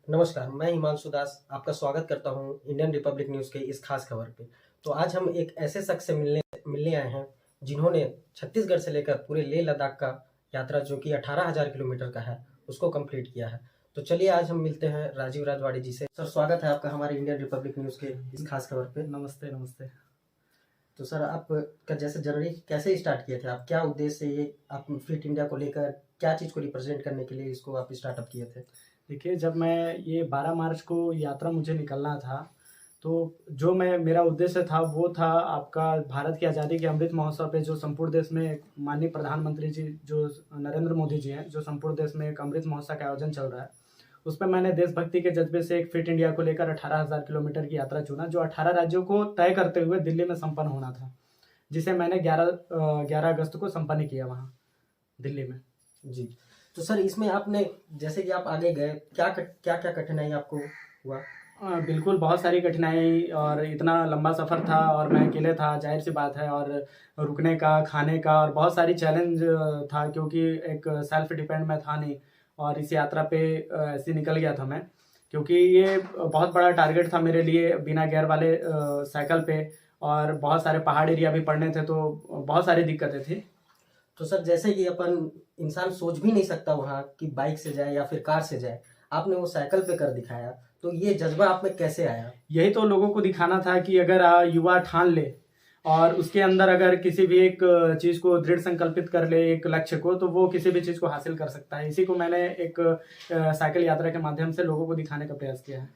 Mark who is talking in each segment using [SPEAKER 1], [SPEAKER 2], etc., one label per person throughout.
[SPEAKER 1] नमस्कार, मैं हिमांशु दास आपका स्वागत करता हूं इंडियन रिपब्लिक न्यूज़ के इस खास खबर पे। तो आज हम एक ऐसे शख्स से मिलने मिलने आए हैं, जिन्होंने छत्तीसगढ़ से लेकर पूरे लेह लद्दाख का यात्रा जो कि 18,000 किलोमीटर का है, उसको कंप्लीट किया है। तो चलिए आज हम मिलते हैं राजीव राजवाड़ी जी से। सर, स्वागत है आपका हमारे इंडियन रिपब्लिक न्यूज़ के इस खास खबर पे।
[SPEAKER 2] नमस्ते नमस्ते।
[SPEAKER 1] तो सर, आपका जैसे जर्नी कैसे स्टार्ट किए थे आप? क्या उद्देश्य से ये आप फिट इंडिया को लेकर क्या चीज़ को रिप्रेजेंट करने के लिए इसको आप स्टार्टअप किए थे?
[SPEAKER 2] देखिए, जब मैं ये 12 मार्च को यात्रा मुझे निकलना था, तो जो मेरा उद्देश्य था वो था आपका भारत की आज़ादी के अमृत महोत्सव पे जो संपूर्ण देश में माननीय प्रधानमंत्री जी जो नरेंद्र मोदी जी हैं, जो संपूर्ण देश में एक अमृत महोत्सव का आयोजन चल रहा है, उसमें मैंने देशभक्ति के जज्बे से एक फिट इंडिया को लेकर 18,000 किलोमीटर की यात्रा चुना, जो 18 राज्यों को तय करते हुए दिल्ली में संपन्न होना था, जिसे मैंने 11 अगस्त को संपन्न किया वहाँ दिल्ली में।
[SPEAKER 1] जी। तो सर, इसमें आपने जैसे कि आप आगे गए, क्या-क्या कठिनाई आपको हुआ?
[SPEAKER 2] बिल्कुल, बहुत सारी कठिनाई और इतना लंबा सफ़र था और मैं अकेले था, ज़ाहिर-सी बात है। और रुकने का, खाने का और बहुत सारी चैलेंज था, क्योंकि एक सेल्फ डिपेंड मैं था नहीं और इस यात्रा पे ऐसे ही निकल गया था मैं, क्योंकि ये बहुत बड़ा टारगेट था मेरे लिए बिना गियर वाले साइकिल पे, और बहुत सारे पहाड़ एरिया भी पड़ने थे, तो बहुत सारी दिक्कतें थी।
[SPEAKER 1] तो सर, जैसे कि अपन इंसान सोच भी नहीं सकता वहाँ कि बाइक से जाए या फिर कार से जाए, आपने वो साइकिल पे कर दिखाया, तो ये जज़्बा आप में कैसे आया?
[SPEAKER 2] यही तो लोगों को दिखाना था कि अगर युवा ठान ले और उसके अंदर अगर किसी भी एक चीज़ को दृढ़ संकल्पित कर ले, एक लक्ष्य को, तो वो किसी भी चीज़ को हासिल कर सकता है। इसी को मैंने एक साइकिल यात्रा के माध्यम से लोगों को दिखाने का प्रयास किया है।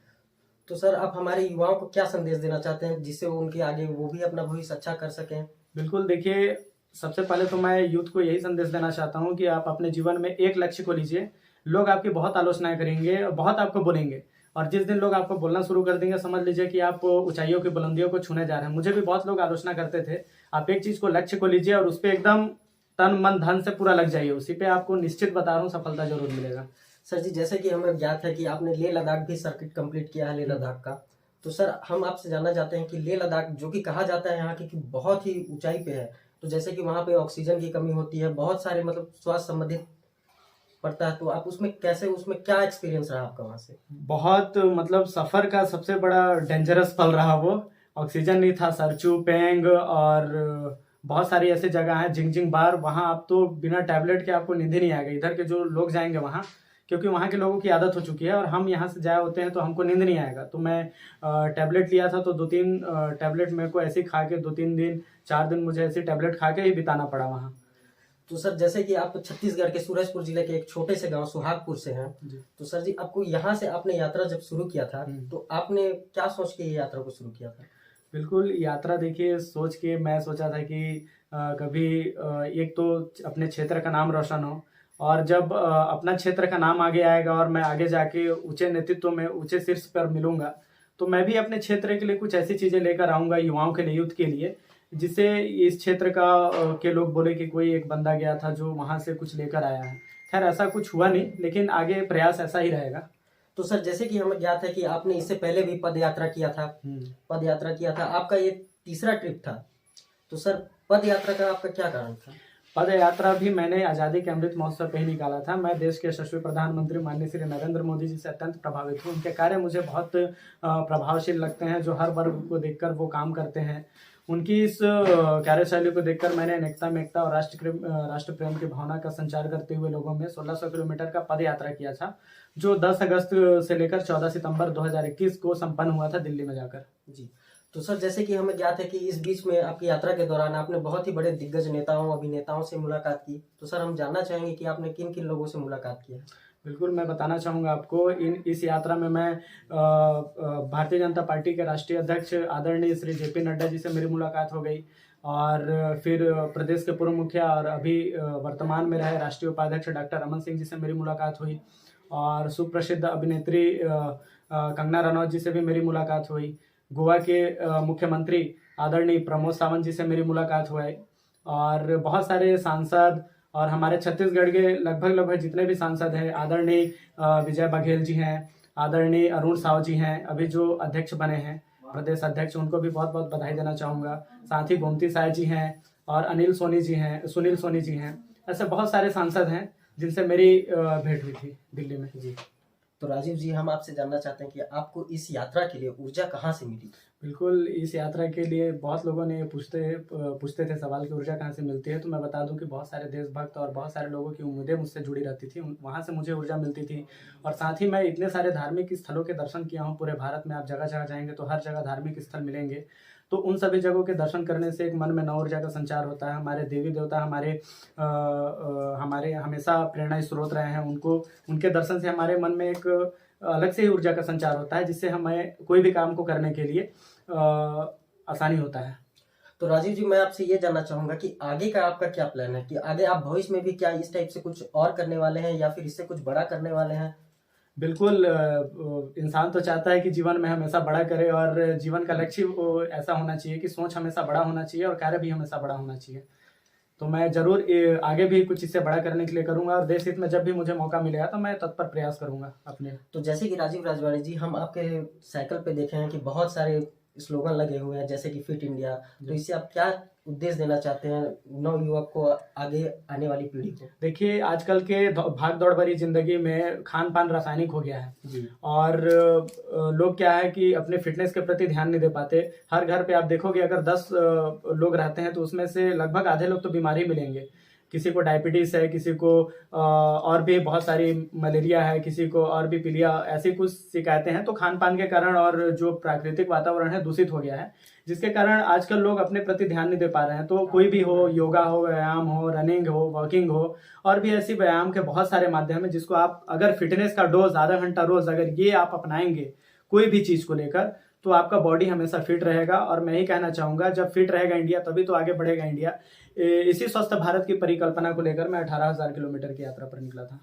[SPEAKER 1] तो सर, आप हमारे युवाओं को क्या संदेश देना चाहते हैं, जिससे वो उनके आगे वो भी अपना भविष्य अच्छा कर सकें?
[SPEAKER 2] बिल्कुल, देखिए, सबसे पहले तो मैं यूथ को यही संदेश देना चाहता हूँ कि आप अपने जीवन में एक लक्ष्य को लीजिए। लोग आपकी बहुत आलोचनाएँ करेंगे, बहुत आपको बोलेंगे, और जिस दिन लोग आपको बोलना शुरू कर देंगे, समझ लीजिए कि आप ऊँचाइयों की बुलंदियों को छूने जा रहे हैं। मुझे भी बहुत लोग आलोचना करते थे। आप एक चीज़ को, लक्ष्य को लीजिए और उसपे एकदम तन, मन, धन से पूरा लग जाइए। उसी पे आपको निश्चित बता रहा हूँ सफलता ज़रूर मिलेगा।
[SPEAKER 1] सर जी, जैसे कि हमें ज्ञात है कि आपने लेह लद्दाख भी सर्किट कंप्लीट किया है, लेह लद्दाख का। तो सर, हम आपसे जानना चाहते हैं कि लेह लद्दाख जो कि कहा जाता है यहाँ की कि बहुत ही ऊंचाई पे है, तो जैसे कि वहाँ पे ऑक्सीजन की कमी होती है, बहुत सारे मतलब स्वास्थ्य संबंधित पड़ता है, तो आप उसमें कैसे, उसमें क्या एक्सपीरियंस रहा आपका वहाँ से?
[SPEAKER 2] बहुत मतलब सफ़र का सबसे बड़ा डेंजरस पल रहा वो। ऑक्सीजन नहीं था, सरचू, पेंग और बहुत सारी ऐसी जगह हैं, जिंगजिंग बार, वहाँ आप तो बिना टैबलेट के आपको नींद ही नहीं आएगा। इधर के जो लोग जाएंगे वहाँ, क्योंकि वहाँ के लोगों की आदत हो चुकी है, और हम यहाँ से जाए होते हैं तो हमको नींद नहीं आएगा। तो मैं टैबलेट लिया था, तो 2-3 टैबलेट मेरे को ऐसे ही खा के 2-3 दिन, 4 दिन मुझे ऐसे टैबलेट खा के ही बिताना पड़ा वहाँ।
[SPEAKER 1] तो सर, जैसे कि आप छत्तीसगढ़ के सूरजपुर जिले के एक छोटे से गांव सुहागपुर से हैं, तो सर जी, आपको यहाँ से आपने यात्रा जब शुरू किया था, तो आपने क्या सोच के ये यात्रा को शुरू किया था?
[SPEAKER 2] बिल्कुल, यात्रा देखिए सोच के मैं सोचा था कि कभी एक तो अपने क्षेत्र का नाम रोशन हो, और जब अपना क्षेत्र का नाम आगे आएगा और मैं आगे जाके ऊँचे नेतृत्व में, ऊँचे शीर्ष पर मिलूँगा, तो मैं भी अपने क्षेत्र के लिए कुछ ऐसी चीज़ें लेकर आऊँगा, युवाओं के लिए, यूथ के लिए, जिससे इस क्षेत्र का के लोग बोले कि कोई एक बंदा गया था जो वहाँ से कुछ लेकर आया है। खैर ऐसा कुछ हुआ नहीं, लेकिन आगे प्रयास ऐसा ही रहेगा।
[SPEAKER 1] तो सर, जैसे कि हमें ज्ञात है कि आपने इससे पहले भी पद यात्रा किया था, आपका ये तीसरा ट्रिप था। तो सर, पद यात्रा का आपका क्या कारण था?
[SPEAKER 2] पद यात्रा भी मैंने आज़ादी के अमृत महोत्सव पे ही निकाला था। मैं देश के यशस्वी प्रधानमंत्री माननीय श्री नरेंद्र मोदी जी से अत्यंत प्रभावित हूँ। उनके कार्य मुझे बहुत प्रभावशील लगते हैं, जो हर वर्ग को देखकर वो काम करते हैं। उनकी इस कार्यशैली को देखकर मैंने अनेकता में एकता और राष्ट्र प्रेम की भावना का संचार करते हुए लोगों में 1600 किलोमीटर का पद यात्रा किया था, जो 10 अगस्त से लेकर 14 सितंबर 2021 को संपन्न हुआ था दिल्ली में जाकर।
[SPEAKER 1] जी। तो सर, जैसे कि हमें ज्ञात है कि इस बीच में आपकी यात्रा के दौरान आपने बहुत ही बड़े दिग्गज नेताओं, अभिनेताओं से मुलाकात की। तो सर, हम जानना चाहेंगे कि आपने किन-किन लोगों से मुलाकात की है?
[SPEAKER 2] बिल्कुल, मैं बताना चाहूँगा आपको, इस यात्रा में मैं भारतीय जनता पार्टी के राष्ट्रीय अध्यक्ष आदरणीय श्री जेपी नड्डा जी से मेरी मुलाकात हो गई, और फिर प्रदेश के पूर्व मुखिया और अभी वर्तमान में रहे राष्ट्रीय उपाध्यक्ष डॉक्टर रमन सिंह जी से मेरी मुलाकात हुई, और सुप्रसिद्ध अभिनेत्री कंगना रनौत जी से भी मेरी मुलाकात हुई। गोवा के मुख्यमंत्री आदरणीय प्रमोद सावंत जी से मेरी मुलाकात हुई, और बहुत सारे सांसद और हमारे छत्तीसगढ़ के लगभग जितने भी सांसद हैं, आदरणीय विजय बघेल जी हैं, आदरणीय अरुण साव जी हैं, अभी जो अध्यक्ष बने हैं, प्रदेश अध्यक्ष, उनको भी बहुत बहुत बधाई देना चाहूँगा। साथ ही गोमती साय जी हैं, और सुनील सोनी जी हैं। ऐसे बहुत सारे सांसद हैं जिनसे मेरी भेंट हुई थी दिल्ली में। जी।
[SPEAKER 1] तो राजीव जी, हम आपसे जानना चाहते हैं कि आपको इस यात्रा के लिए ऊर्जा कहाँ से मिली?
[SPEAKER 2] बिल्कुल, इस यात्रा के लिए बहुत लोगों ने पूछते थे सवाल कि ऊर्जा कहाँ से मिलती है, तो मैं बता दूँ कि बहुत सारे देशभक्त और बहुत सारे लोगों की उम्मीदें मुझसे जुड़ी रहती थी, वहाँ से मुझे ऊर्जा मिलती थी। और साथ ही मैं इतने सारे धार्मिक स्थलों के दर्शन किया हूँ पूरे भारत में। आप जगह-जगह जाएँगे तो हर जगह धार्मिक स्थल मिलेंगे। तो उन सभी जगहों के दर्शन करने से एक मन में नव ऊर्जा का संचार होता है। हमारे देवी-देवता हमारे हमेशा प्रेरणा स्रोत रहे हैं। उनके दर्शन से हमारे मन में एक अलग से ही ऊर्जा का संचार होता है, जिससे हमें कोई भी काम को करने के लिए आसानी होता है।
[SPEAKER 1] तो राजीव जी, मैं आपसे ये जानना चाहूँगा कि आगे का आपका क्या प्लान है, कि आगे आप भविष्य में भी क्या इस टाइप से कुछ और करने वाले हैं या फिर इससे कुछ बड़ा करने वाले हैं?
[SPEAKER 2] बिल्कुल, इंसान तो चाहता है कि जीवन में हमेशा बड़ा करे, और जीवन का लक्ष्य ऐसा होना चाहिए कि सोच हमेशा बड़ा होना चाहिए और कार्य भी हमेशा बड़ा होना चाहिए। तो मैं ज़रूर आगे भी कुछ इससे बड़ा करने के लिए करूँगा, और देश हित में जब भी मुझे मौका मिलेगा तो मैं तत्पर प्रयास करूँगा अपने।
[SPEAKER 1] तो जैसे कि राजीव राजवाड़े जी, हम आपके साइकिल पे देखे हैं कि बहुत सारे स्लोगन लगे हुए हैं, जैसे कि फिट इंडिया। तो इससे आप क्या उद्देश्य देना चाहते हैं नव युवक को, आगे आने वाली पीढ़ी को?
[SPEAKER 2] देखिए, आजकल के भाग दौड़ भरी जिंदगी में खान पान रासायनिक हो गया है
[SPEAKER 1] जी।
[SPEAKER 2] और लोग क्या है कि अपने फिटनेस के प्रति ध्यान नहीं दे पाते। हर घर पे आप देखोगे, अगर 10 लोग रहते हैं तो उसमें से लगभग आधे लोग तो बीमार ही मिलेंगे। किसी को डायबिटीज है, किसी को और भी बहुत सारी मलेरिया है, किसी को और भी पीलिया, ऐसी कुछ शिकायतें हैं। तो खान पान के कारण और जो प्राकृतिक वातावरण है दूषित हो गया है, जिसके कारण आजकल लोग अपने प्रति ध्यान नहीं दे पा रहे हैं। तो कोई भी हो, योगा हो, व्यायाम हो, रनिंग हो, वॉकिंग हो, और भी ऐसी व्यायाम के बहुत सारे माध्यम है जिसको आप अगर फिटनेस का डोज आधा घंटा रोज अगर ये आप अपनाएंगे कोई भी चीज को लेकर, तो आपका बॉडी हमेशा फिट रहेगा। और मैं ही कहना चाहूंगा, जब फिट रहेगा इंडिया तभी तो आगे बढ़ेगा इंडिया। इसी स्वस्थ भारत की परिकल्पना को लेकर मैं 18,000 किलोमीटर की यात्रा पर निकला था।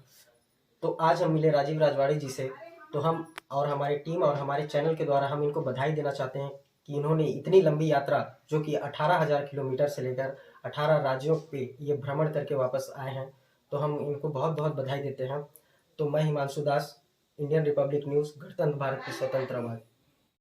[SPEAKER 1] तो आज हम मिले राजीव राजवाड़े जी से, तो हम और हमारी टीम और हमारे चैनल के द्वारा हम इनको बधाई देना चाहते हैं कि इन्होंने इतनी लंबी यात्रा, जो कि 18,000 किलोमीटर से लेकर 18 राज्यों पे ये भ्रमण करके वापस आए हैं, तो हम इनको बहुत बहुत बधाई देते हैं। तो मैं हिमांशु दास, इंडियन रिपब्लिक न्यूज़, गणतंत्र भारत की स्वतंत्र आवाज़।